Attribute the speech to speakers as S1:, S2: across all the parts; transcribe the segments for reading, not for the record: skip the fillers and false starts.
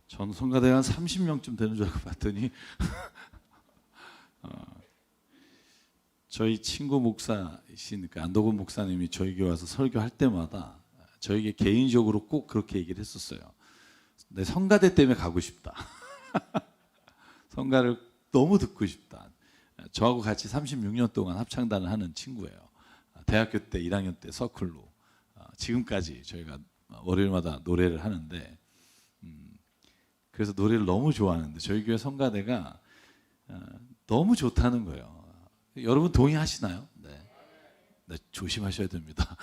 S1: 전 성가대가 한 30명쯤 되는 줄 알고 봤더니 저희 친구 목사이신 그 안도건 목사님이 저희 교회 와서 설교할 때마다 저에게 개인적으로 꼭 그렇게 얘기를 했었어요. 내 성가대 때문에 가고 싶다. 성가를 너무 듣고 싶다. 저하고 같이 36년 동안 합창단을 하는 친구예요. 대학교 때 1학년 때 서클로 지금까지 저희가 월요일마다 노래를 하는데 그래서 노래를 너무 좋아하는데 저희 교회 성가대가 너무 좋다는 거예요. 여러분 동의하시나요? 네, 조심하셔야 됩니다.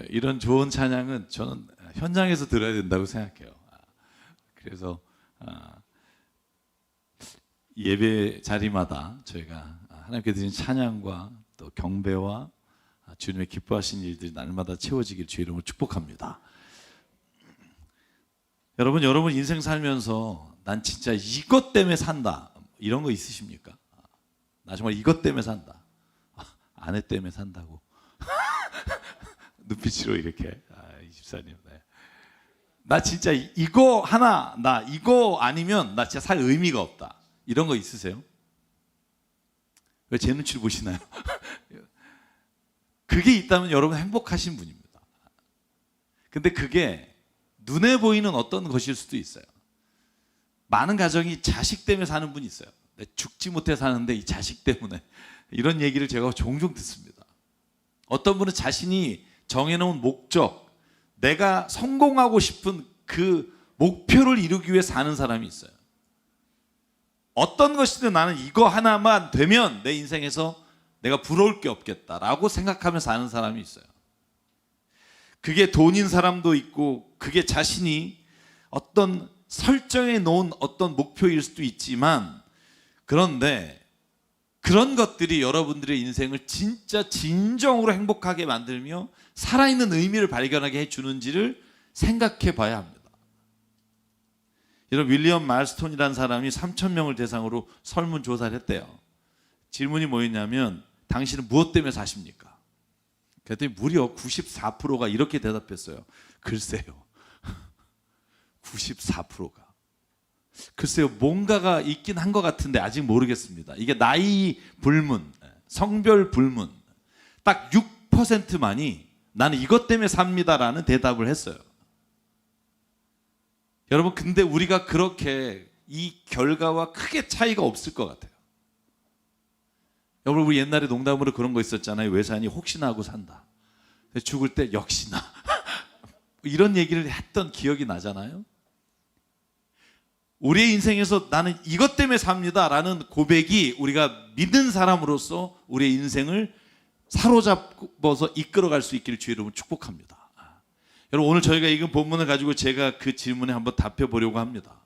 S1: 이런 좋은 찬양은 저는 현장에서 들어야 된다고 생각해요. 그래서 예배 자리마다 저희가 하나님께 드린 찬양과 또 경배와 주님의 기뻐하신 일들이 날마다 채워지길 주의 이름으로 축복합니다. 여러분 인생 살면서 난 진짜 이것 때문에 산다 이런 거 있으십니까? 나 정말 이것 때문에 산다. 아내 때문에 산다고. 눈빛으로 이렇게. 이 집사님. 네. 나 진짜 이거 하나, 나 이거 아니면 나 진짜 살 의미가 없다. 이런 거 있으세요? 왜 제 눈치를 보시나요? 그게 있다면 여러분 행복하신 분입니다. 근데 그게 눈에 보이는 어떤 것일 수도 있어요. 많은 가정이 자식 때문에 사는 분이 있어요. 죽지 못해 사는데 이 자식 때문에. 이런 얘기를 제가 종종 듣습니다. 어떤 분은 자신이 정해놓은 목적, 내가 성공하고 싶은 그 목표를 이루기 위해 사는 사람이 있어요. 어떤 것이든 나는 이거 하나만 되면 내 인생에서 내가 부러울 게 없겠다라고 생각하며 사는 사람이 있어요. 그게 돈인 사람도 있고 그게 자신이 어떤 설정해 놓은 어떤 목표일 수도 있지만 그런데 그런 것들이 여러분들의 인생을 진짜 진정으로 행복하게 만들며 살아있는 의미를 발견하게 해주는지를 생각해 봐야 합니다. 여러분 윌리엄 말스톤이라는 사람이 3,000명을 대상으로 설문조사를 했대요. 질문이 뭐였냐면 당신은 무엇 때문에 사십니까? 그랬더니 무려 94%가 이렇게 대답했어요. 글쎄요. 94%가. 글쎄요. 뭔가가 있긴 한 것 같은데 아직 모르겠습니다. 이게 나이 불문, 성별 불문. 딱 6%만이 나는 이것 때문에 삽니다라는 대답을 했어요. 여러분 근데 우리가 그렇게 이 결과와 크게 차이가 없을 것 같아요. 여러분 우리 옛날에 농담으로 그런 거 있었잖아요. 왜 사니? 혹시나 하고 산다. 죽을 때 역시나. 이런 얘기를 했던 기억이 나잖아요. 우리의 인생에서 나는 이것 때문에 삽니다 라는 고백이 우리가 믿는 사람으로서 우리의 인생을 사로잡아서 이끌어갈 수 있기를 주의 이름으로 축복합니다. 여러분 오늘 저희가 읽은 본문을 가지고 제가 그 질문에 한번 답해 보려고 합니다.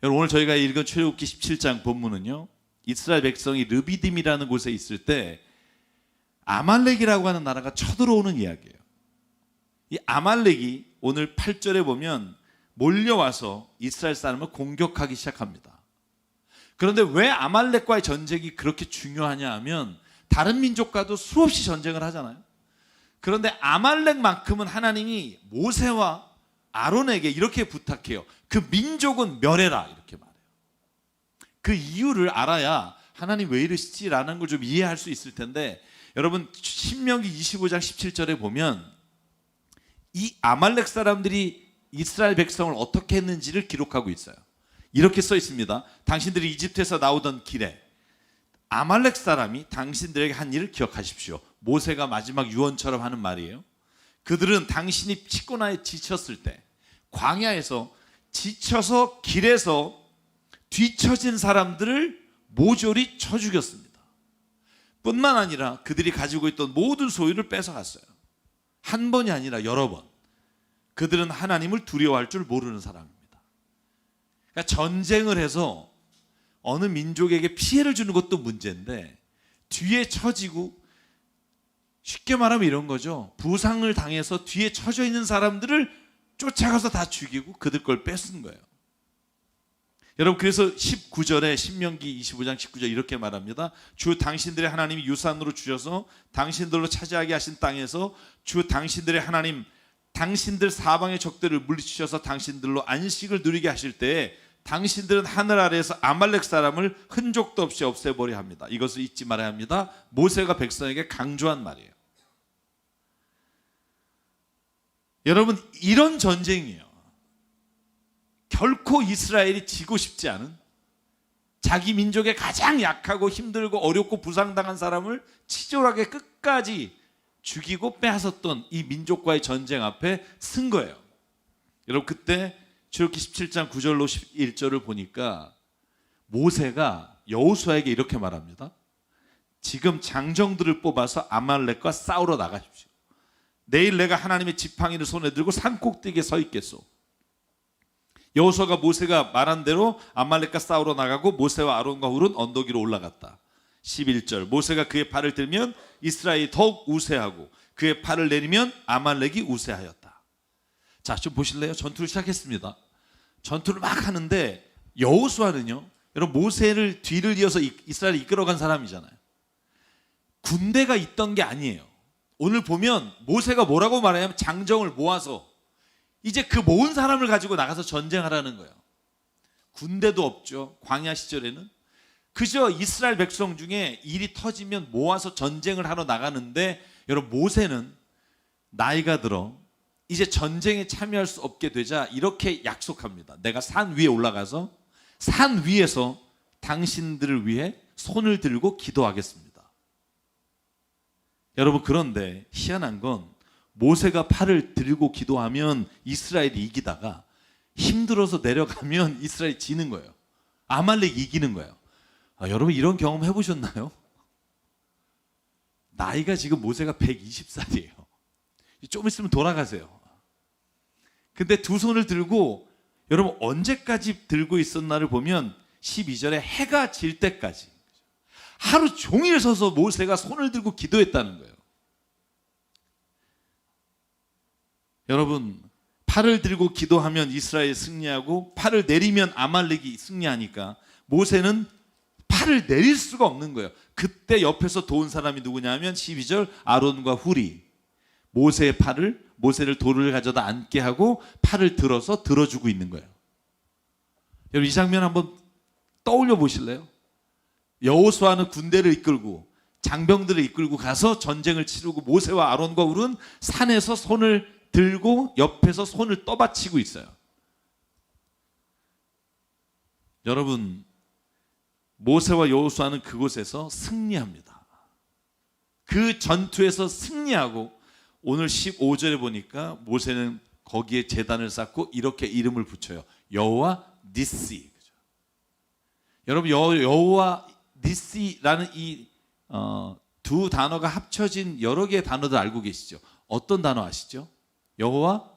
S1: 여러분 오늘 저희가 읽은 출애굽기 17장 본문은요, 이스라엘 백성이 르비딤이라는 곳에 있을 때 아말렉이라고 하는 나라가 쳐들어오는 이야기예요. 이 아말렉이 오늘 8절에 보면 몰려와서 이스라엘 사람을 공격하기 시작합니다. 그런데 왜 아말렉과의 전쟁이 그렇게 중요하냐 하면 다른 민족과도 수없이 전쟁을 하잖아요. 그런데 아말렉만큼은 하나님이 모세와 아론에게 이렇게 부탁해요. 그 민족은 멸해라 이렇게 말해요. 그 이유를 알아야 하나님 왜 이러시지라는 걸 좀 이해할 수 있을 텐데 여러분 신명기 25장 17절에 보면 이 아말렉 사람들이 이스라엘 백성을 어떻게 했는지를 기록하고 있어요. 이렇게 써 있습니다. 당신들이 이집트에서 나오던 길에 아말렉 사람이 당신들에게 한 일을 기억하십시오. 모세가 마지막 유언처럼 하는 말이에요. 그들은 당신이 피곤하여 지쳤을 때 광야에서 지쳐서 길에서 뒤처진 사람들을 모조리 쳐 죽였습니다. 뿐만 아니라 그들이 가지고 있던 모든 소유를 뺏어갔어요. 한 번이 아니라 여러 번. 그들은 하나님을 두려워할 줄 모르는 사람입니다. 그러니까 전쟁을 해서 어느 민족에게 피해를 주는 것도 문제인데 뒤에 처지고 쉽게 말하면 이런 거죠. 부상을 당해서 뒤에 처져 있는 사람들을 쫓아가서 다 죽이고 그들 걸 뺏은 거예요. 여러분 그래서 19절에 신명기 25장 19절 이렇게 말합니다. 주 당신들의 하나님이 유산으로 주셔서 당신들로 차지하게 하신 땅에서 주 당신들의 하나님 당신들 사방의 적들을 물리치셔서 당신들로 안식을 누리게 하실 때에 당신들은 하늘 아래에서 아말렉 사람을 흔적도 없이 없애버려 합니다. 이것을 잊지 말아야 합니다. 모세가 백성에게 강조한 말이에요. 여러분, 이런 전쟁이에요. 결코 이스라엘이 지고 싶지 않은, 자기 민족의 가장 약하고 힘들고 어렵고 부상당한 사람을 치졸하게 끝까지 죽이고 빼앗았던 이 민족과의 전쟁 앞에 쓴 거예요. 여러분, 그때 출애굽기 17장 9절로 11절을 보니까 모세가 여호수아에게 이렇게 말합니다. 지금 장정들을 뽑아서 아말렉과 싸우러 나가십시오. 내일 내가 하나님의 지팡이를 손에 들고 산 꼭대기에 서 있겠소. 여호수아가 모세가 말한 대로 아말렉과 싸우러 나가고 모세와 아론과 훌은 언덕 위로 올라갔다. 11절, 모세가 그의 팔을 들면 이스라엘이 더욱 우세하고 그의 팔을 내리면 아말렉이 우세하였다. 자, 좀 보실래요? 전투를 시작했습니다. 전투를 막 하는데 여호수아는요, 여러분, 모세를 뒤를 이어서 이스라엘을 이끌어간 사람이잖아요. 군대가 있던 게 아니에요. 오늘 보면 모세가 뭐라고 말하냐면 장정을 모아서 이제 그 모은 사람을 가지고 나가서 전쟁하라는 거예요. 군대도 없죠. 광야 시절에는 그저 이스라엘 백성 중에 일이 터지면 모아서 전쟁을 하러 나가는데, 여러분, 모세는 나이가 들어 이제 전쟁에 참여할 수 없게 되자 이렇게 약속합니다. 내가 산 위에 올라가서 산 위에서 당신들을 위해 손을 들고 기도하겠습니다. 여러분, 그런데 희한한 건 모세가 팔을 들고 기도하면 이스라엘이 이기다가 힘들어서 내려가면 이스라엘이 지는 거예요. 아말렉이 이기는 거예요. 여러분, 이런 경험 해보셨나요? 나이가 지금 모세가 120살이에요. 좀 있으면 돌아가세요. 근데 두 손을 들고, 여러분, 언제까지 들고 있었나를 보면 12절에 해가 질 때까지 하루 종일 서서 모세가 손을 들고 기도했다는 거예요. 여러분, 팔을 들고 기도하면 이스라엘이 승리하고 팔을 내리면 아말렉이 승리하니까 모세는 팔을 내릴 수가 없는 거예요. 그때 옆에서 도운 사람이 누구냐 하면 12절 아론과 훌이 모세를 돌을 가져다 앉게 하고 팔을 들어서 들어주고 있는 거예요. 여러분, 이 장면 한번 떠올려 보실래요? 여호수아는 군대를 이끌고 장병들을 이끌고 가서 전쟁을 치르고 모세와 아론과 훌은 산에서 손을 들고 옆에서 손을 떠받치고 있어요. 여러분, 모세와 여호수아는 그곳에서 승리합니다. 그 전투에서 승리하고 오늘 15절에 보니까 모세는 거기에 제단을 쌓고 이렇게 이름을 붙여요. 여호와 니시. 여러분, 여호와 니시라는 이 두 단어가 합쳐진 여러 개의 단어들 알고 계시죠? 어떤 단어 아시죠? 여호와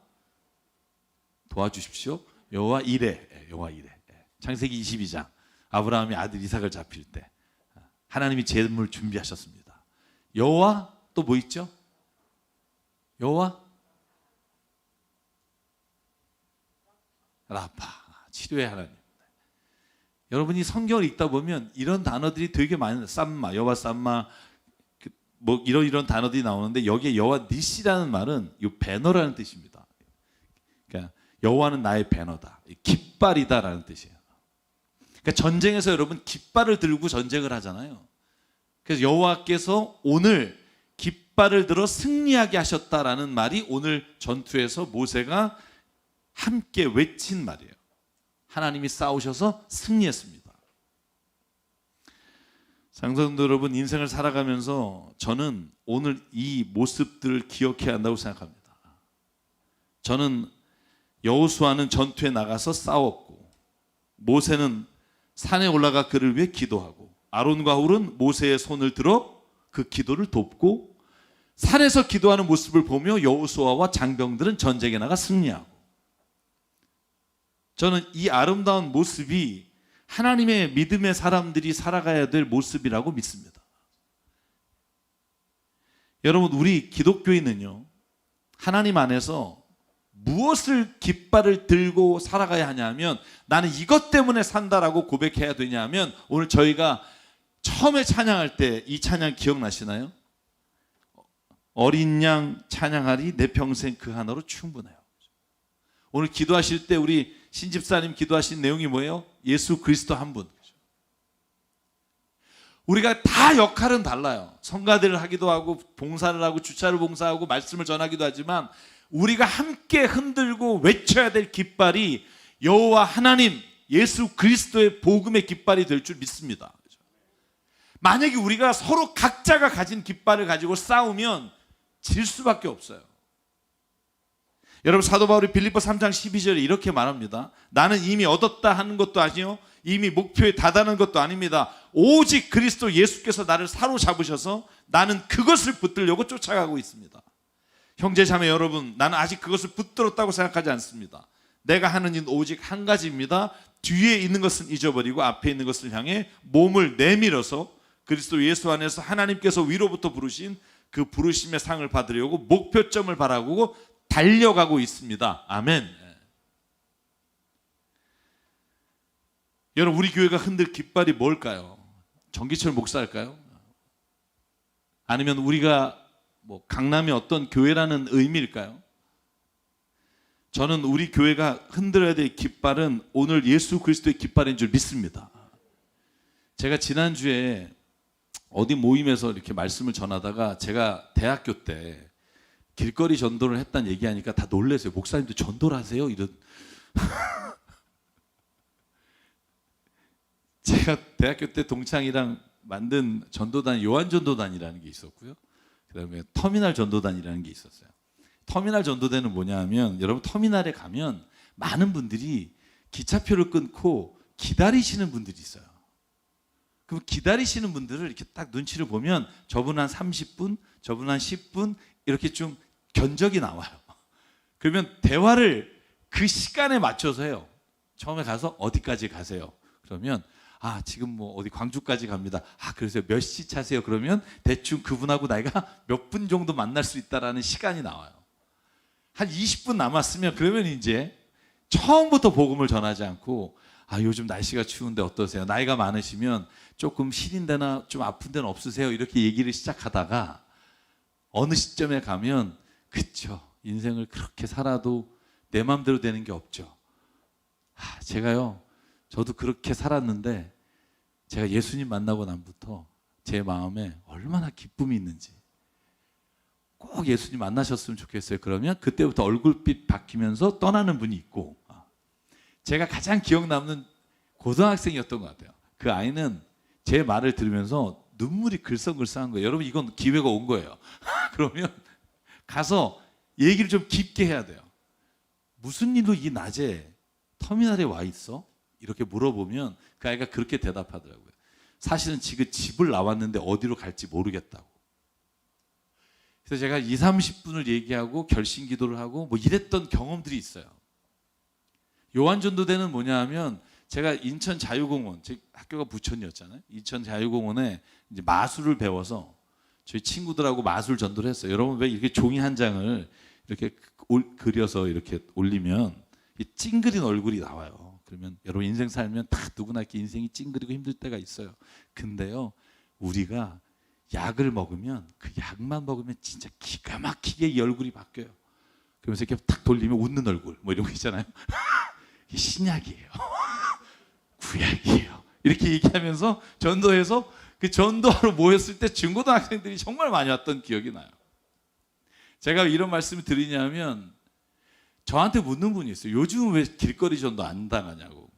S1: 도와주십시오. 여호와 이레. 여호와 이레. 창세기 22장. 아브라함이 아들 이삭을 잡힐 때 하나님이 제물 준비하셨습니다. 여호와 또 뭐 있죠? 여호와 라파, 치료의 하나님. 여러분이 성경을 읽다 보면 이런 단어들이 되게 많아요. 쌈마, 여호와 쌈마, 뭐 이런 단어들이 나오는데 여기에 여호와 니시라는 말은 이 배너라는 뜻입니다. 그러니까 여호와는 나의 배너다, 깃발이다라는 뜻이에요. 그러니까 전쟁에서 여러분 깃발을 들고 전쟁을 하잖아요. 그래서 여호와께서 오늘 깃발을 들어 승리하게 하셨다라는 말이 오늘 전투에서 모세가 함께 외친 말이에요. 하나님이 싸우셔서 승리했습니다. 장성도 여러분, 인생을 살아가면서 저는 오늘 이 모습들을 기억해야 한다고 생각합니다. 저는 여호수아는 전투에 나가서 싸웠고, 모세는 산에 올라가 그를 위해 기도하고, 아론과 훌은 모세의 손을 들어 그 기도를 돕고, 산에서 기도하는 모습을 보며 여호수아와 장병들은 전쟁에 나가 승리하고, 저는 이 아름다운 모습이 하나님의 믿음의 사람들이 살아가야 될 모습이라고 믿습니다. 여러분, 우리 기독교인은요, 하나님 안에서 무엇을 깃발을 들고 살아가야 하냐면, 나는 이것 때문에 산다라고 고백해야 되냐면, 오늘 저희가 처음에 찬양할 때 이 찬양 기억나시나요? 어린 양 찬양하리 내 평생 그 하나로 충분해요. 오늘 기도하실 때 우리 신집사님 기도하신 내용이 뭐예요? 예수 그리스도 한 분. 우리가 다 역할은 달라요. 성가대를 하기도 하고 봉사를 하고 주차를 봉사하고 말씀을 전하기도 하지만 우리가 함께 흔들고 외쳐야 될 깃발이 여호와 하나님 예수 그리스도의 복음의 깃발이 될 줄 믿습니다. 만약에 우리가 서로 각자가 가진 깃발을 가지고 싸우면 질 수밖에 없어요. 여러분 사도 바울이 빌립보 3장 12절에 이렇게 말합니다. 나는 이미 얻었다 하는 것도 아니요 이미 목표에 다다는 것도 아닙니다. 오직 그리스도 예수께서 나를 사로잡으셔서 나는 그것을 붙들려고 쫓아가고 있습니다. 형제 자매 여러분, 나는 아직 그것을 붙들었다고 생각하지 않습니다. 내가 하는 일은 오직 한 가지입니다. 뒤에 있는 것은 잊어버리고 앞에 있는 것을 향해 몸을 내밀어서 그리스도 예수 안에서 하나님께서 위로부터 부르신 그 부르심의 상을 받으려고 목표점을 바라고 달려가고 있습니다. 아멘. 여러분 우리 교회가 흔들 깃발이 뭘까요? 정기철 목사일까요? 아니면 우리가 뭐 강남의 어떤 교회라는 의미일까요? 저는 우리 교회가 흔들어야 될 깃발은 오늘 예수 그리스도의 깃발인 줄 믿습니다. 제가 지난주에 어디 모임에서 이렇게 말씀을 전하다가 제가 대학교 때 길거리 전도를 했다는 얘기하니까 다 놀라세요. 목사님도 전도를 하세요? 이런. 제가 대학교 때 동창이랑 만든 전도단 요한전도단이라는 게 있었고요. 그다음에 터미널 전도단이라는 게 있었어요. 터미널 전도단은 뭐냐 하면 여러분 터미널에 가면 많은 분들이 기차표를 끊고 기다리시는 분들이 있어요. 그럼 기다리시는 분들을 이렇게 딱 눈치를 보면 저분 한 30분, 저분 한 10분 이렇게 좀 견적이 나와요. 그러면 대화를 그 시간에 맞춰서 해요. 처음에 가서 어디까지 가세요? 그러면 지금 뭐 어디 광주까지 갑니다. 그래서 몇 시 차세요? 그러면 대충 그분하고 나이가 몇 분 정도 만날 수 있다라는 시간이 나와요. 한 20분 남았으면 그러면 이제 처음부터 복음을 전하지 않고 요즘 날씨가 추운데 어떠세요? 나이가 많으시면 조금 시린 데나 좀 아픈 데는 없으세요? 이렇게 얘기를 시작하다가 어느 시점에 가면 그쵸, 인생을 그렇게 살아도 내 마음대로 되는 게 없죠. 제가요, 저도 그렇게 살았는데 제가 예수님 만나고 난부터 제 마음에 얼마나 기쁨이 있는지 꼭 예수님 만나셨으면 좋겠어요. 그러면 그때부터 얼굴빛 바뀌면서 떠나는 분이 있고, 제가 가장 기억 남는 고등학생이었던 것 같아요. 그 아이는 제 말을 들으면서 눈물이 글썽글썽한 거예요. 여러분 이건 기회가 온 거예요. 그러면 가서 얘기를 좀 깊게 해야 돼요. 무슨 일로 이 낮에 터미널에 와 있어? 이렇게 물어보면 그 아이가 그렇게 대답하더라고요. 사실은 지금 집을 나왔는데 어디로 갈지 모르겠다고. 그래서 제가 2, 30분을 얘기하고 결심 기도를 하고 뭐 이랬던 경험들이 있어요. 요한전도대는 뭐냐 하면 제가 인천 자유공원, 제 학교가 부천이었잖아요. 인천 자유공원에 이제 마술을 배워서 저희 친구들하고 마술 전도를 했어요. 여러분 왜 이렇게 종이 한 장을 이렇게 그려서 이렇게 올리면 이 찡그린 얼굴이 나와요. 그러면 여러분 인생 살면 다 누구나 이렇게 인생이 찡그리고 힘들 때가 있어요. 근데요, 우리가 약을 먹으면 그 약만 먹으면 진짜 기가 막히게 이 얼굴이 바뀌어요. 그러면서 이렇게 탁 돌리면 웃는 얼굴 뭐 이런 거 있잖아요. 이게 신약이에요. 구약이에요. 이렇게 얘기하면서 전도해서 그 전도하러 모였을 때 중고등학생들이 정말 많이 왔던 기억이 나요. 제가 이런 말씀을 드리냐면 저한테 묻는 분이 있어요. 요즘은 왜 길거리 전도 안 당하냐고.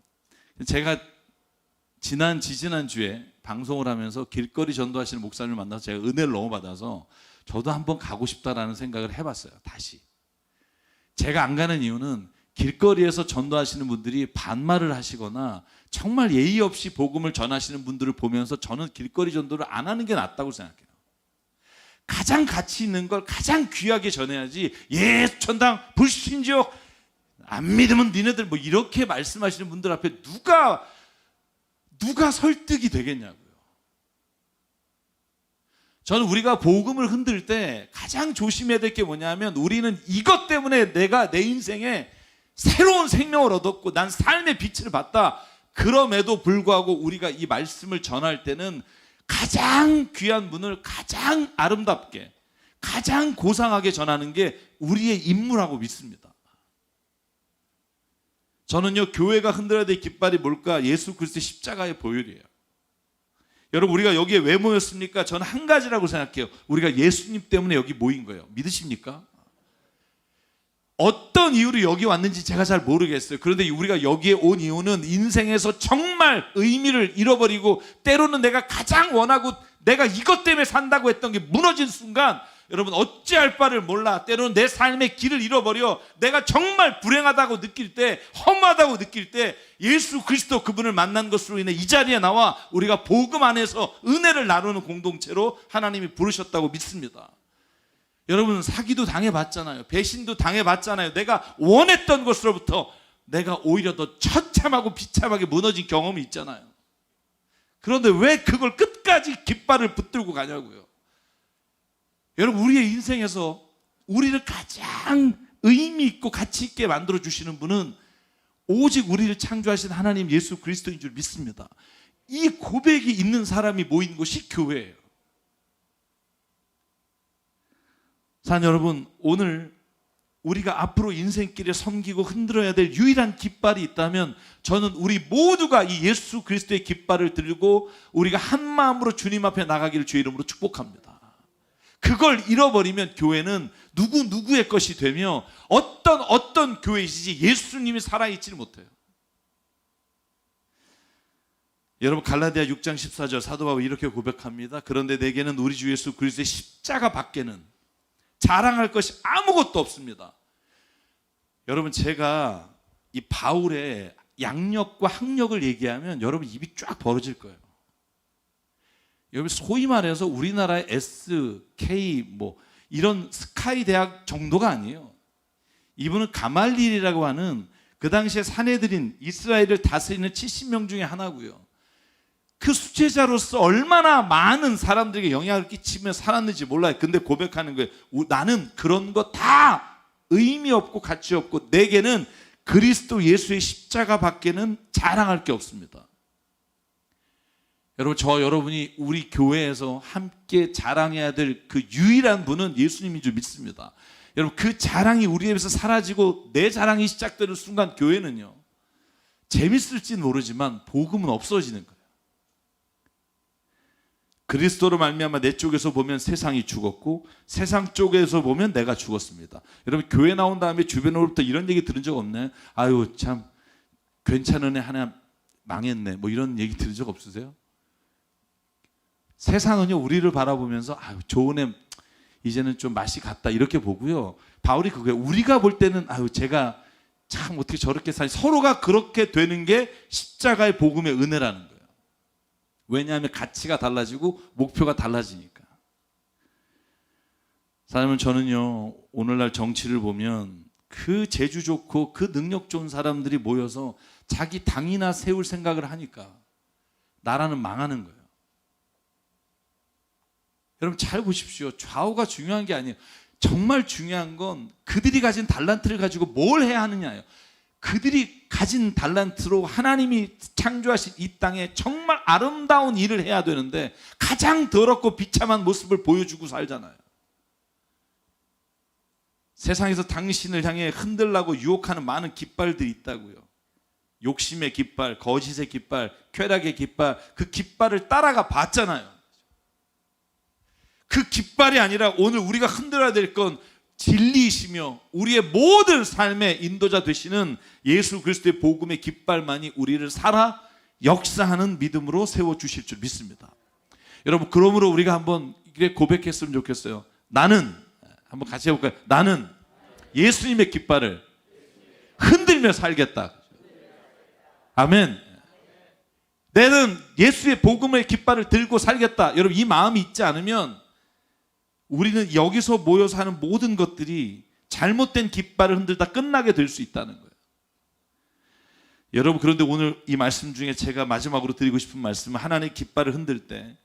S1: 제가 지지난 주에 방송을 하면서 길거리 전도하시는 목사님을 만나서 제가 은혜를 너무 받아서 저도 한번 가고 싶다라는 생각을 해봤어요. 다시. 제가 안 가는 이유는 길거리에서 전도하시는 분들이 반말을 하시거나 정말 예의 없이 복음을 전하시는 분들을 보면서 저는 길거리 전도를 안 하는 게 낫다고 생각해요. 가장 가치 있는 걸 가장 귀하게 전해야지. 예, 천당 불신지옥 안 믿으면 니네들 뭐 이렇게 말씀하시는 분들 앞에 누가 설득이 되겠냐고요. 저는 우리가 복음을 흔들 때 가장 조심해야 될 게 뭐냐면 우리는 이것 때문에 내가 내 인생에 새로운 생명을 얻었고 난 삶의 빛을 봤다. 그럼에도 불구하고 우리가 이 말씀을 전할 때는 가장 귀한 분을 가장 아름답게, 가장 고상하게 전하는 게 우리의 임무라고 믿습니다. 저는요, 교회가 흔들어야 될 깃발이 뭘까? 예수 그리스도의 십자가의 보혈이에요. 여러분, 우리가 여기에 왜 모였습니까? 저는 한 가지라고 생각해요. 우리가 예수님 때문에 여기 모인 거예요. 믿으십니까? 어떤 이유로 여기 왔는지 제가 잘 모르겠어요. 그런데 우리가 여기에 온 이유는 인생에서 정말 의미를 잃어버리고, 때로는 내가 가장 원하고 내가 이것 때문에 산다고 했던 게 무너진 순간, 여러분 어찌할 바를 몰라. 때로는 내 삶의 길을 잃어버려 내가 정말 불행하다고 느낄 때, 허무하다고 느낄 때 예수 그리스도 그분을 만난 것으로 인해 이 자리에 나와 우리가 복음 안에서 은혜를 나누는 공동체로 하나님이 부르셨다고 믿습니다. 여러분, 사기도 당해봤잖아요. 배신도 당해봤잖아요. 내가 원했던 것으로부터 내가 오히려 더 처참하고 비참하게 무너진 경험이 있잖아요. 그런데 왜 그걸 끝까지 깃발을 붙들고 가냐고요. 여러분, 우리의 인생에서 우리를 가장 의미 있고 가치 있게 만들어 주시는 분은 오직 우리를 창조하신 하나님 예수 그리스도인 줄 믿습니다. 이 고백이 있는 사람이 모인 곳이 교회예요. 사랑하는 여러분, 오늘 우리가 앞으로 인생길에 섬기고 흔들어야 될 유일한 깃발이 있다면 저는 우리 모두가 이 예수 그리스도의 깃발을 들고 우리가 한 마음으로 주님 앞에 나가기를 주의 이름으로 축복합니다. 그걸 잃어버리면 교회는 누구의 것이 되며 어떤 교회이시지 예수님이 살아있지를 못해요. 여러분, 갈라디아 6장 14절 사도 바울이 이렇게 고백합니다. 그런데 내게는 우리 주 예수 그리스도의 십자가 밖에는 자랑할 것이 아무것도 없습니다. 여러분, 제가 이 바울의 양력과 학력을 얘기하면 여러분 입이 쫙 벌어질 거예요. 여러분, 소위 말해서 우리나라의 SK 이런 스카이 대학 정도가 아니에요. 이분은 가말리엘이라고 하는 그 당시에 사내들인 이스라엘을 다스리는 70명 중에 하나고요. 그 수제자로서 얼마나 많은 사람들에게 영향을 끼치며 살았는지 몰라요. 근데 고백하는 거예요. 나는 그런 거 다 의미 없고 가치 없고 내게는 그리스도 예수의 십자가 밖에는 자랑할 게 없습니다. 여러분, 여러분이 우리 교회에서 함께 자랑해야 될 그 유일한 분은 예수님인 줄 믿습니다. 여러분, 그 자랑이 우리 입에서 사라지고 내 자랑이 시작되는 순간 교회는요, 재밌을지는 모르지만 복음은 없어지는 거예요. 그리스도로 말미암아 내 쪽에서 보면 세상이 죽었고 세상 쪽에서 보면 내가 죽었습니다. 여러분, 교회 나온 다음에 주변으로부터 이런 얘기 들은 적 없나요? 아유, 참 괜찮은 애 하나 망했네, 이런 얘기 들은 적 없으세요? 세상은요, 우리를 바라보면서 아유, 좋은 애 이제는 좀 맛이 갔다 이렇게 보고요. 바울이 그거예요. 우리가 볼 때는 아유, 제가 참 어떻게 저렇게 사니, 서로가 그렇게 되는 게 십자가의 복음의 은혜라는 거예요. 왜냐하면 가치가 달라지고 목표가 달라지니까. 사람은, 저는요, 오늘날 정치를 보면 그 재주 좋고 그 능력 좋은 사람들이 모여서 자기 당이나 세울 생각을 하니까 나라는 망하는 거예요. 여러분, 잘 보십시오. 좌우가 중요한 게 아니에요. 정말 중요한 건 그들이 가진 달란트를 가지고 뭘 해야 하느냐예요. 그들이 가진 달란트로 하나님이 창조하신 이 땅에 정말 아름다운 일을 해야 되는데 가장 더럽고 비참한 모습을 보여주고 살잖아요. 세상에서 당신을 향해 흔들라고 유혹하는 많은 깃발들이 있다고요. 욕심의 깃발, 거짓의 깃발, 쾌락의 깃발, 그 깃발을 따라가 봤잖아요. 그 깃발이 아니라 오늘 우리가 흔들어야 될 건 진리이시며 우리의 모든 삶의 인도자 되시는 예수 그리스도의 복음의 깃발만이 우리를 살아 역사하는 믿음으로 세워주실 줄 믿습니다. 여러분, 그러므로 우리가 한번 이렇게 고백했으면 좋겠어요. 나는, 한번 같이 해볼까요? 나는 예수님의 깃발을 흔들며 살겠다. 아멘. 나는 예수의 복음의 깃발을 들고 살겠다. 여러분, 이 마음이 있지 않으면 우리는 여기서 모여서 하는 모든 것들이 잘못된 깃발을 흔들다 끝나게 될 수 있다는 거예요. 여러분, 그런데 오늘 이 말씀 중에 제가 마지막으로 드리고 싶은 말씀은, 하나님의 깃발을 흔들 때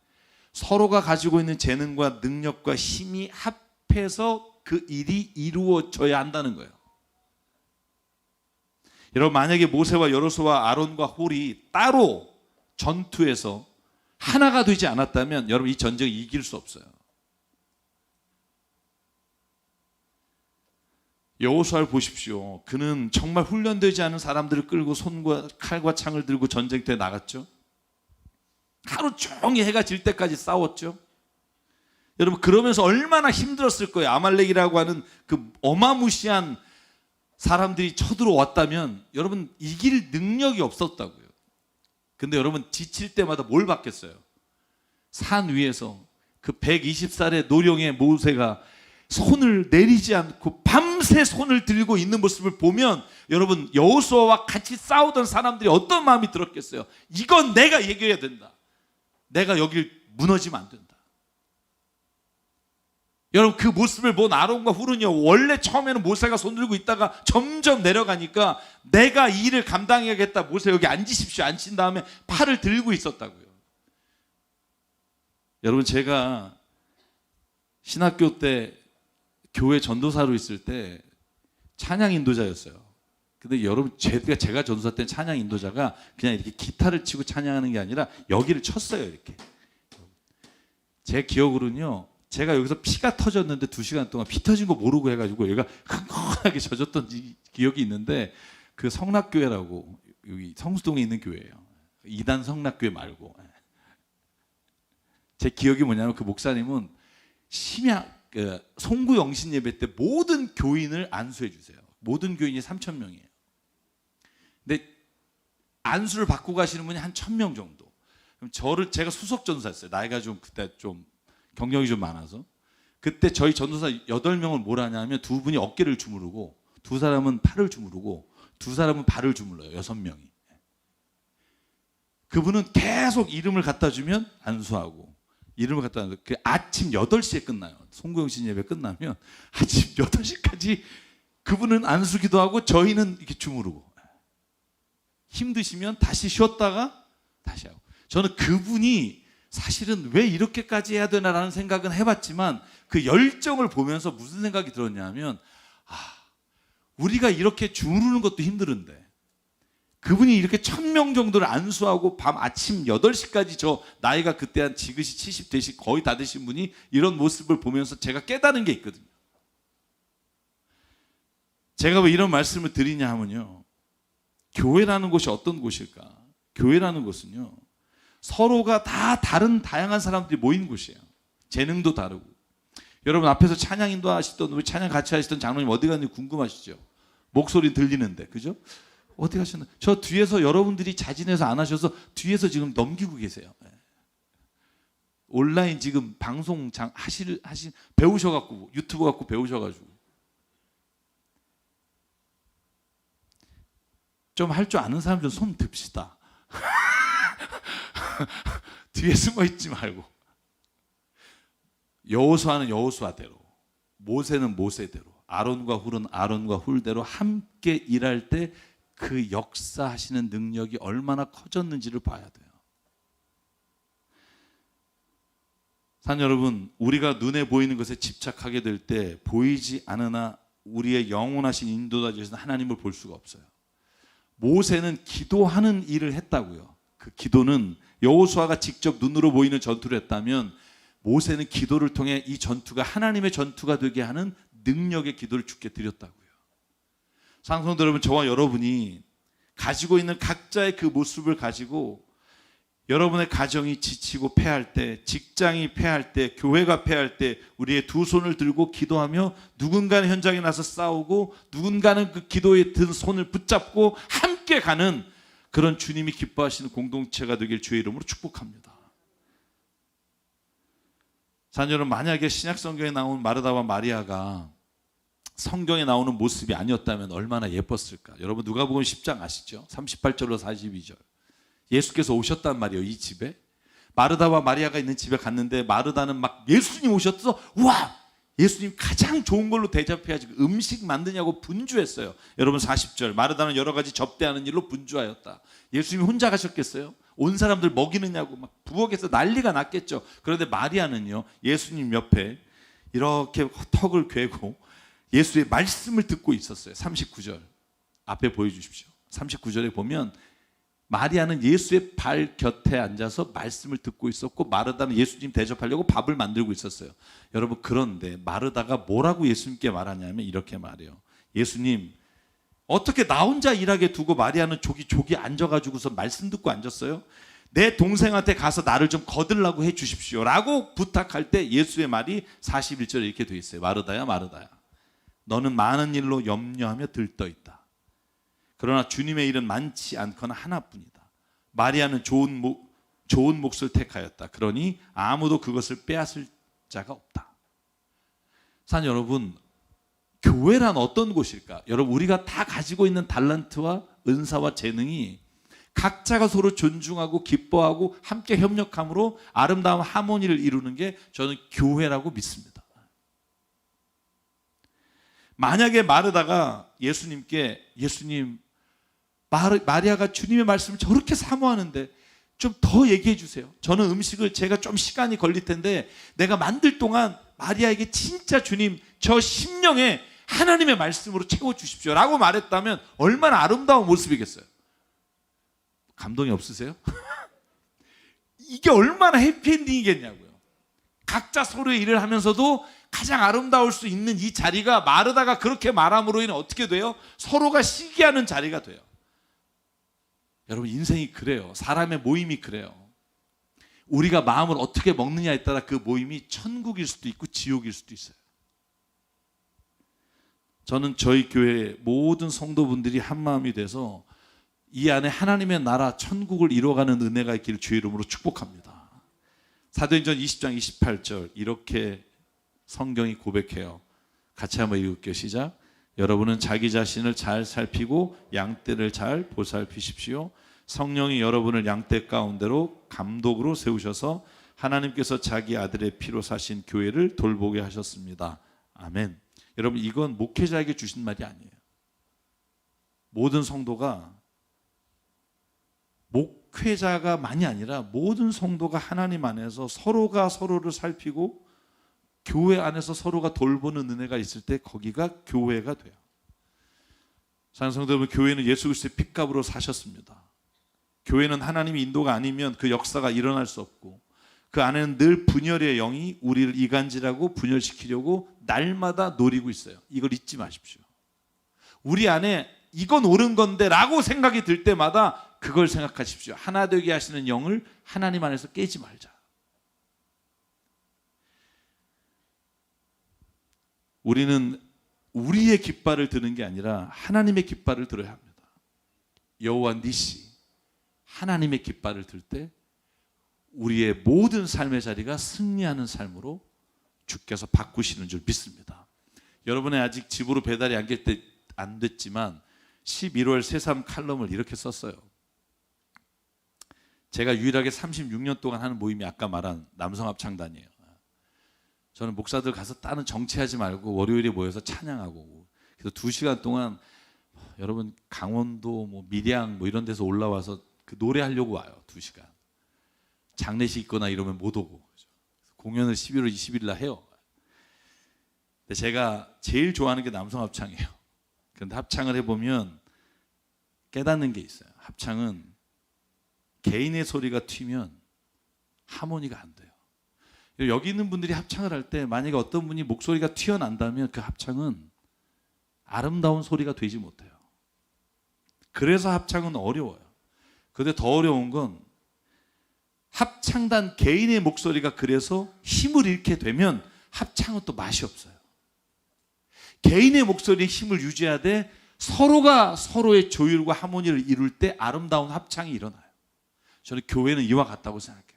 S1: 서로가 가지고 있는 재능과 능력과 힘이 합해서 그 일이 이루어져야 한다는 거예요. 여러분, 만약에 모세와 여호수아와 아론과 홀이 따로 전투에서 하나가 되지 않았다면 여러분, 이 전쟁을 이길 수 없어요. 여호수아를 보십시오. 그는 정말 훈련되지 않은 사람들을 끌고 손과 칼과 창을 들고 전쟁터에 나갔죠. 하루 종일 해가 질 때까지 싸웠죠. 여러분, 그러면서 얼마나 힘들었을 거예요. 아말렉이라고 하는 그 어마무시한 사람들이 쳐들어왔다면 여러분 이길 능력이 없었다고요. 근데 여러분 지칠 때마다 뭘 받겠어요? 산 위에서 그 120살의 노령의 모세가 손을 내리지 않고 밤새 손을 들고 있는 모습을 보면 여러분 여호수아와 같이 싸우던 사람들이 어떤 마음이 들었겠어요? 이건 내가 이겨야 된다. 내가 여길 무너지면 안 된다. 여러분 그 모습을 본 아론과 훌은요, 원래 처음에는 모세가 손 들고 있다가 점점 내려가니까 내가 이 일을 감당해야겠다. 모세 여기 앉으십시오. 앉힌 다음에 팔을 들고 있었다고요. 여러분 제가 신학교 때 교회 전도사로 있을 때 찬양 인도자였어요. 근데 여러분 제가 전도사 때 찬양 인도자가 그냥 이렇게 기타를 치고 찬양하는 게 아니라 여기를 쳤어요. 이렇게. 제 기억으로는요, 제가 여기서 피가 터졌는데 2시간 동안 피 터진 거 모르고 해가지고 얘가 흥건하게 젖었던 기억이 있는데, 그 성락교회라고 여기 성수동에 있는 교회예요. 2단 성락교회 말고. 제 기억이 뭐냐면 그 목사님은 송구 영신 예배 때 모든 교인을 안수해 주세요. 모든 교인이 3,000명이에요. 근데 안수를 받고 가시는 분이 한 1,000명 정도. 그럼 제가 수석 전도사였어요. 나이가 좀 그때 좀 경력이 좀 많아서. 그때 저희 전도사 8명은 뭘 하냐면 2분이 어깨를 주무르고 2사람은 팔을 주무르고 2사람은 발을 주물러요. 6명이. 그분은 계속 이름을 갖다 주면 안수하고, 이름을 갖다 놔서 그 아침 8시에 끝나요. 송구영신 예배 끝나면 아침 8시까지 그분은 안수기도 하고 저희는 이렇게 주무르고, 힘드시면 다시 쉬었다가 다시 하고. 저는 그분이 사실은 왜 이렇게까지 해야 되나라는 생각은 해봤지만 그 열정을 보면서 무슨 생각이 들었냐면, 우리가 이렇게 주무르는 것도 힘들은데 그분이 이렇게 1,000명 정도를 안수하고 밤 아침 8시까지, 저 나이가 그때 한 지그시 70 되시 거의 다 되신 분이 이런 모습을 보면서 제가 깨달은 게 있거든요. 제가 왜 이런 말씀을 드리냐 하면요, 교회라는 곳이 어떤 곳일까? 교회라는 곳은요, 서로가 다 다른 다양한 사람들이 모인 곳이에요. 재능도 다르고. 여러분 앞에서 찬양 인도하시던, 우리 찬양 같이 하시던 장로님 어디 갔는지 궁금하시죠? 목소리 들리는데, 그죠? 어디 가셨나? 저 뒤에서 여러분들이 자진해서 안 하셔서 뒤에서 지금 넘기고 계세요. 온라인 지금 방송 배우셔갖고, 유튜브 갖고 배우셔가지고. 좀 할 줄 아는 사람 좀 손 듭시다. 뒤에 숨어 있지 말고. 여호수아는 여호수아대로, 모세는 모세대로, 아론과 훌은 아론과 훌대로 함께 일할 때 그 역사하시는 능력이 얼마나 커졌는지를 봐야 돼요. 산 여러분, 우리가 눈에 보이는 것에 집착하게 될 때 보이지 않으나 우리의 영원하신 인도자 되신 하나님을 볼 수가 없어요. 모세는 기도하는 일을 했다고요. 그 기도는 여호수아가 직접 눈으로 보이는 전투를 했다면, 모세는 기도를 통해 이 전투가 하나님의 전투가 되게 하는 능력의 기도를 주께 드렸다고요. 상성도 여러분, 저와 여러분이 가지고 있는 각자의 그 모습을 가지고 여러분의 가정이 지치고 패할 때, 직장이 패할 때, 교회가 패할 때 우리의 두 손을 들고 기도하며 누군가는 현장에 나서 싸우고 누군가는 그 기도에 든 손을 붙잡고 함께 가는 그런 주님이 기뻐하시는 공동체가 되길 주의 이름으로 축복합니다. 사는 여러분, 만약에 신약 성경에 나온 마르다와 마리아가 성경에 나오는 모습이 아니었다면 얼마나 예뻤을까? 여러분 누가복음 10장 아시죠? 38절로 42절. 예수께서 오셨단 말이에요. 이 집에 마르다와 마리아가 있는 집에 갔는데, 마르다는 막 예수님 오셨어, 와 예수님 가장 좋은 걸로 대접해야지, 음식 만드냐고 분주했어요. 여러분 40절, 마르다는 여러 가지 접대하는 일로 분주하였다. 예수님이 혼자 가셨겠어요? 온 사람들 먹이느냐고 막 부엌에서 난리가 났겠죠. 그런데 마리아는요, 예수님 옆에 이렇게 턱을 괴고 예수의 말씀을 듣고 있었어요. 39절 앞에 보여주십시오. 39절에 보면 마리아는 예수의 발 곁에 앉아서 말씀을 듣고 있었고, 마르다는 예수님 대접하려고 밥을 만들고 있었어요. 여러분, 그런데 마르다가 뭐라고 예수님께 말하냐면 이렇게 말해요. 예수님 어떻게 나 혼자 일하게 두고 마리아는 조기 앉아가지고서 말씀 듣고 앉았어요? 내 동생한테 가서 나를 좀 거들라고 해 주십시오 라고 부탁할 때 예수의 말이 41절에 이렇게 돼 있어요. 마르다야 마르다야, 너는 많은 일로 염려하며 들떠있다. 그러나 주님의 일은 많지 않거나 하나뿐이다. 마리아는 좋은 몫을 택하였다. 그러니 아무도 그것을 빼앗을 자가 없다. 사랑하는 여러분, 교회란 어떤 곳일까? 여러분, 우리가 다 가지고 있는 달란트와 은사와 재능이 각자가 서로 존중하고 기뻐하고 함께 협력함으로 아름다운 하모니를 이루는 게 저는 교회라고 믿습니다. 만약에 마르다가 예수님께, 예수님, 마리아가 주님의 말씀을 저렇게 사모하는데 좀 더 얘기해 주세요. 저는 음식을 제가 좀 시간이 걸릴 텐데 내가 만들 동안 마리아에게 진짜 주님 저 심령에 하나님의 말씀으로 채워주십시오 라고 말했다면 얼마나 아름다운 모습이겠어요. 감동이 없으세요? 이게 얼마나 해피엔딩이겠냐고요. 각자 서로의 일을 하면서도 가장 아름다울 수 있는 이 자리가 마르다가 그렇게 말함으로 인해 어떻게 돼요? 서로가 시기하는 자리가 돼요. 여러분, 인생이 그래요. 사람의 모임이 그래요. 우리가 마음을 어떻게 먹느냐에 따라 그 모임이 천국일 수도 있고 지옥일 수도 있어요. 저는 저희 교회 모든 성도분들이 한마음이 돼서 이 안에 하나님의 나라 천국을 이루어가는 은혜가 있기를 주의 이름으로 축복합니다. 사도행전 20장 28절 이렇게 성경이 고백해요. 같이 한번 읽을게요. 시작. 여러분은 자기 자신을 잘 살피고 양떼를 잘 보살피십시오. 성령이 여러분을 양떼 가운데로 감독으로 세우셔서 하나님께서 자기 아들의 피로 사신 교회를 돌보게 하셨습니다. 아멘. 여러분, 이건 목회자에게 주신 말이 아니에요. 모든 성도가, 목회자가만이 아니라 모든 성도가 하나님 안에서 서로가 서로를 살피고 교회 안에서 서로가 돌보는 은혜가 있을 때 거기가 교회가 돼요. 사랑하는 성도 여러분, 교회는 예수 그리스도의 핏값으로 사셨습니다. 교회는 하나님의 인도가 아니면 그 역사가 일어날 수 없고, 그 안에는 늘 분열의 영이 우리를 이간질하고 분열시키려고 날마다 노리고 있어요. 이걸 잊지 마십시오. 우리 안에 이건 옳은 건데 라고 생각이 들 때마다 그걸 생각하십시오. 하나 되게 하시는 영을 하나님 안에서 깨지 말자. 우리는 우리의 깃발을 드는 게 아니라 하나님의 깃발을 들어야 합니다. 여호와 니시, 하나님의 깃발을 들 때 우리의 모든 삶의 자리가 승리하는 삶으로 주께서 바꾸시는 줄 믿습니다. 여러분의 아직 집으로 배달이 안 됐지만 11월 새삼 칼럼을 이렇게 썼어요. 제가 유일하게 36년 동안 하는 모임이 아까 말한 남성합창단이에요. 저는 목사들 가서 다른 정치하지 말고 월요일에 모여서 찬양하고, 그래서 2시간 동안 여러분 강원도 밀양 이런 데서 올라와서 그 노래하려고 와요. 2시간. 장례식 있거나 이러면 못 오고. 공연을 11월 20일 날 해요. 근데 제가 제일 좋아하는 게 남성합창이에요. 그런데 합창을 해보면 깨닫는 게 있어요. 합창은 개인의 소리가 튀면 하모니가 안 돼요. 여기 있는 분들이 합창을 할 때 만약에 어떤 분이 목소리가 튀어난다면 그 합창은 아름다운 소리가 되지 못해요. 그래서 합창은 어려워요. 그런데 더 어려운 건 합창단 개인의 목소리가 그래서 힘을 잃게 되면 합창은 또 맛이 없어요. 개인의 목소리의 힘을 유지해야 돼. 서로가 서로의 조율과 하모니를 이룰 때 아름다운 합창이 일어나요. 저는 교회는 이와 같다고 생각해요.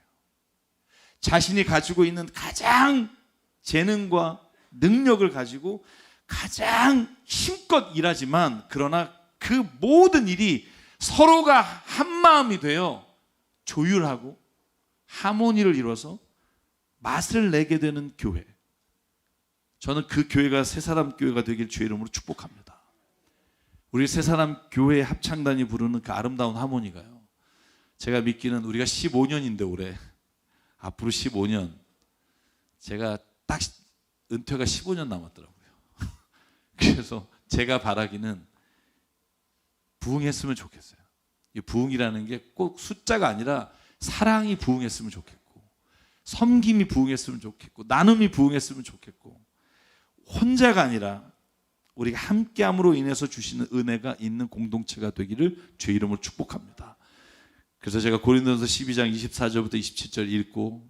S1: 자신이 가지고 있는 가장 재능과 능력을 가지고 가장 힘껏 일하지만, 그러나 그 모든 일이 서로가 한마음이 되어 조율하고 하모니를 이뤄서 맛을 내게 되는 교회. 저는 그 교회가 새사람 교회가 되길 주의 이름으로 축복합니다. 우리 새사람 교회의 합창단이 부르는 그 아름다운 하모니가요, 제가 믿기는 우리가 15년인데 올해 앞으로 15년, 제가 딱 은퇴가 15년 남았더라고요. 그래서 제가 바라기는 부흥했으면 좋겠어요. 이 부흥이라는 게 꼭 숫자가 아니라 사랑이 부흥했으면 좋겠고, 섬김이 부흥했으면 좋겠고, 나눔이 부흥했으면 좋겠고, 혼자가 아니라 우리가 함께함으로 인해서 주시는 은혜가 있는 공동체가 되기를 주의 이름으로 축복합니다. 그래서 제가 고린도전서 12장 24절부터 27절 읽고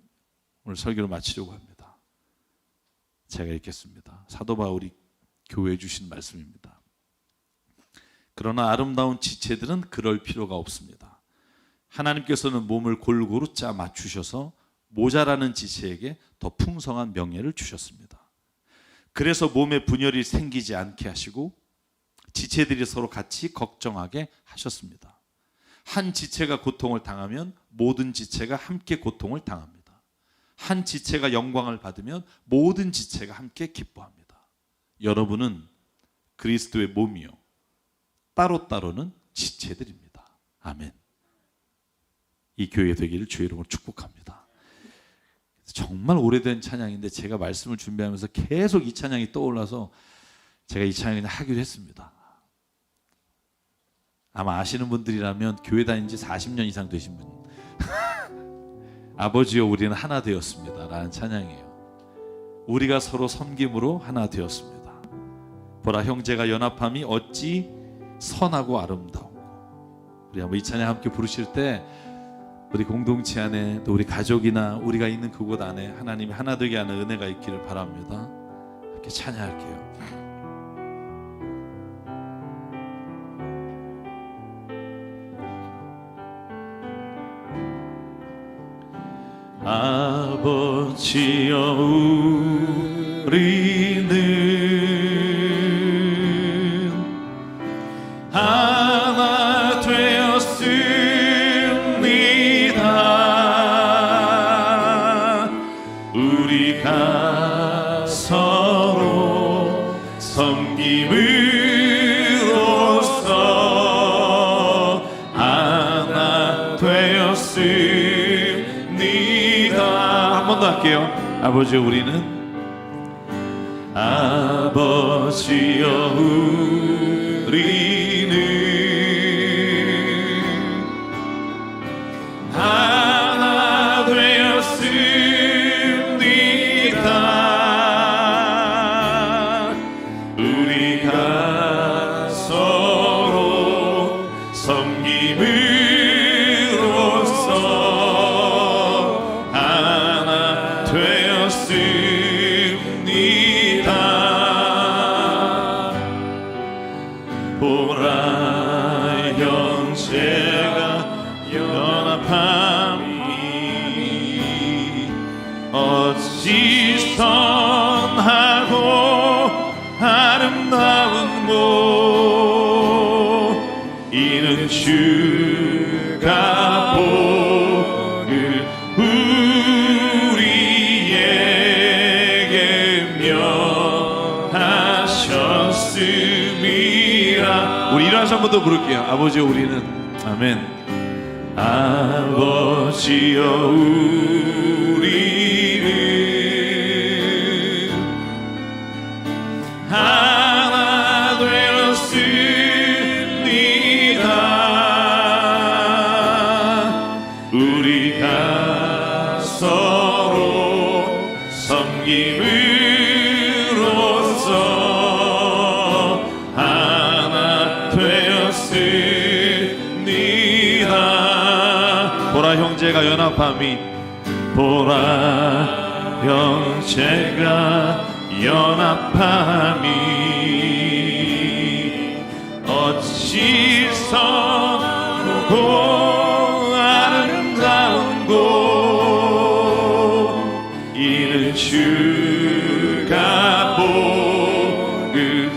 S1: 오늘 설교를 마치려고 합니다. 제가 읽겠습니다. 사도 바울이 교회에 주신 말씀입니다. 그러나 아름다운 지체들은 그럴 필요가 없습니다. 하나님께서는 몸을 골고루 짜 맞추셔서 모자라는 지체에게 더 풍성한 명예를 주셨습니다. 그래서 몸에 분열이 생기지 않게 하시고 지체들이 서로 같이 걱정하게 하셨습니다. 한 지체가 고통을 당하면 모든 지체가 함께 고통을 당합니다. 한 지체가 영광을 받으면 모든 지체가 함께 기뻐합니다. 여러분은 그리스도의 몸이요 따로따로는 지체들입니다. 아멘. 이 교회 되기를 주의 이름으로 축복합니다. 정말 오래된 찬양인데 제가 말씀을 준비하면서 계속 이 찬양이 떠올라서 제가 이 찬양을 하기로 했습니다. 아마 아시는 분들이라면 교회 다닌 지 40년 이상 되신 분 아버지여 우리는 하나 되었습니다 라는 찬양이에요. 우리가 서로 섬김으로 하나 되었습니다. 보라 형제가 연합함이 어찌 선하고 아름다운고. 우리 한번 이 찬양 함께 부르실 때 우리 공동체 안에 또 우리 가족이나 우리가 있는 그곳 안에 하나님이 하나 되게 하는 은혜가 있기를 바랍니다. 이렇게 찬양할게요. 아버지여 우리는 하나 되었습니다. 우리가 서로 섬김으로써 하나 되었습니다. 한 번 더 할게요. 아버지 우리는 아버지여 우리는 하나 되었습니다. 우리가 서로 섬김으로써 하나 되었습니다. 보라 형제가 연합함이 어찌 선하고 아름다운 것. 이는 주가 복을 우리에게 명하셨음이라. 우리 일어나서 한 번 더 부를게요. 아버지여 우리는 아멘. 아버지여 우리는 하나 되었습니다. 우리가 서로 섬김으로써 하나 되었습니다. 보라 형제가 연합함이 보라 형제가 연합함이 어찌 선하고 아름다운 곳. 이는 주가 복을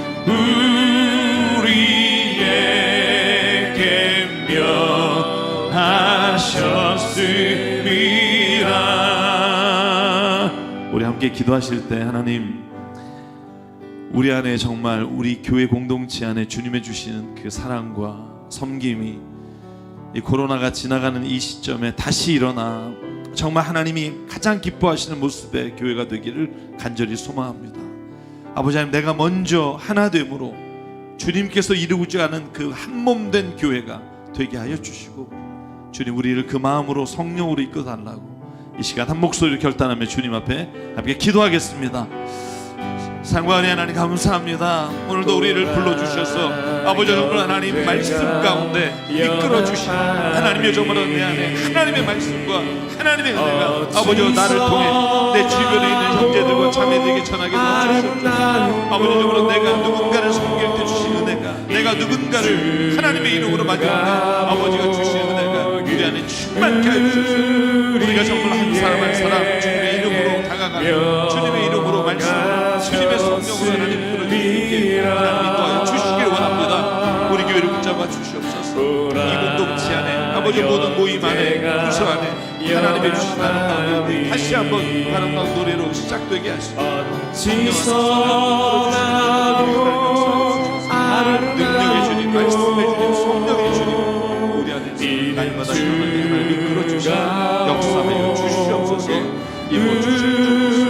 S1: 우리에게 명하셨습니다. 우리 함께 기도하실 때 하나님 우리 안에 정말 우리 교회 공동체 안에 주님의 주시는 그 사랑과 섬김이 이 코로나가 지나가는 이 시점에 다시 일어나 정말 하나님이 가장 기뻐하시는 모습의 교회가 되기를 간절히 소망합니다. 아버지 하나님 내가 먼저 하나 됨으로 주님께서 이루고자 하는 그 한몸된 교회가 되게 하여 주시고 주님 우리를 그 마음으로 성령으로 이끌어 달라고 이 시간 한 목소리를 결단하며 주님 앞에 함께 기도하겠습니다. 상관의 하나님 감사합니다. 오늘도 우리를 불러주셔서 아버지 정말 하나님 말씀 가운데 이끌어주시고 하나님의 정말 내 안에 하나님의 말씀과 하나님의 은혜가 아버지 나를 통해 내 주변에 있는 형제들과 자매들에게 전하게 도와주시옵소서. 아버지 정말 내가 누군가를 섬길 때 주신 은혜가 내가 누군가를 하나님의 이름으로 맞을 때 아버지가 주신 은혜가 우리 안에 충만케 하여 주소서. 우리가 정말 한 사람 한 사람 주님의 이름으로 다가가며 주님의 이름으로 말씀 주님의 성령으로 하나님 끌어주시게 하나님 인도하여 주시길 원합니다. 우리 교회를 붙잡아 주시옵소서. 이 공동체 안에 아버지 모든 모임 안에 부서 안에 하나님의 주신 아름다운 다시 한번 아름다운 노래로 시작되게 하시고 능력의 주님 말씀의 주님 성령의 주님 우리 안에 날마다 하나님 이끌어 주시고 역사하여 주시옵소서. 이모 주시옵소서.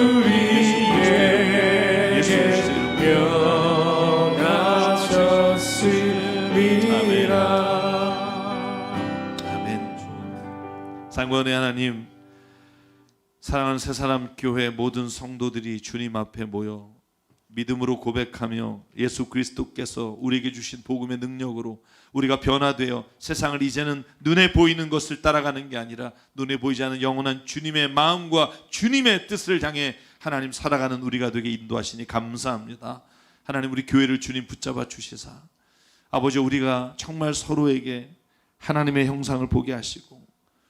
S1: 상관의 하나님, 사랑하는 새사람 교회 모든 성도들이 주님 앞에 모여 믿음으로 고백하며 예수 그리스도께서 우리에게 주신 복음의 능력으로 우리가 변화되어 세상을 이제는 눈에 보이는 것을 따라가는 게 아니라 눈에 보이지 않는 영원한 주님의 마음과 주님의 뜻을 향해 하나님 살아가는 우리가 되게 인도하시니 감사합니다. 하나님 우리 교회를 주님 붙잡아 주시사 아버지 우리가 정말 서로에게 하나님의 형상을 보게 하시고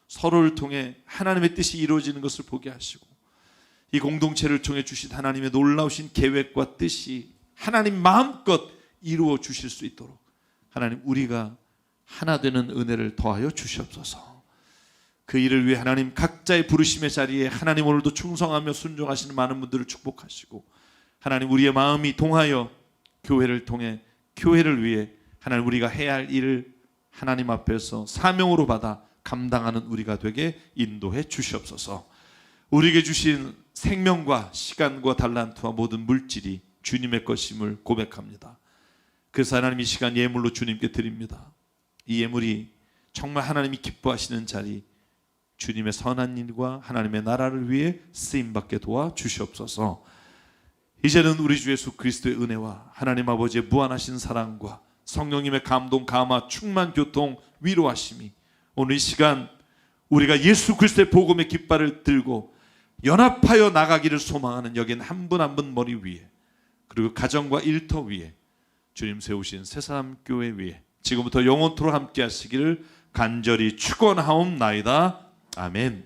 S1: 서로를 통해 하나님의 뜻이 이루어지는 것을 보게 하시고 이 공동체를 통해 주신 하나님의 놀라우신 계획과 뜻이 하나님 마음껏 이루어 주실 수 있도록 하나님 우리가 하나 되는 은혜를 더하여 주시옵소서. 그 일을 위해 하나님 각자의 부르심의 자리에 하나님 오늘도 충성하며 순종하시는 많은 분들을 축복하시고 하나님 우리의 마음이 동하여 교회를 통해 교회를 위해 하나님 우리가 해야 할 일을 하나님 앞에서 사명으로 받아 감당하는 우리가 되게 인도해 주시옵소서. 우리에게 주신 생명과 시간과 달란트와 모든 물질이 주님의 것임을 고백합니다. 그래서 하나님 이 시간 예물로 주님께 드립니다. 이 예물이 정말 하나님이 기뻐하시는 자리 주님의 선한 일과 하나님의 나라를 위해 쓰임받게 도와주시옵소서. 이제는 우리 주 예수 그리스도의 은혜와 하나님 아버지의 무한하신 사랑과 성령님의 감동, 감화, 충만, 교통, 위로하심이 오늘 이 시간 우리가 예수 그리스도의 복음의 깃발을 들고 연합하여 나가기를 소망하는 여긴 한 분 한 분 머리 위에 그리고 가정과 일터 위에 주님 세우신 새사람 교회 위에 지금부터 영원토록 함께 하시기를 간절히 축원하옵나이다. 아멘.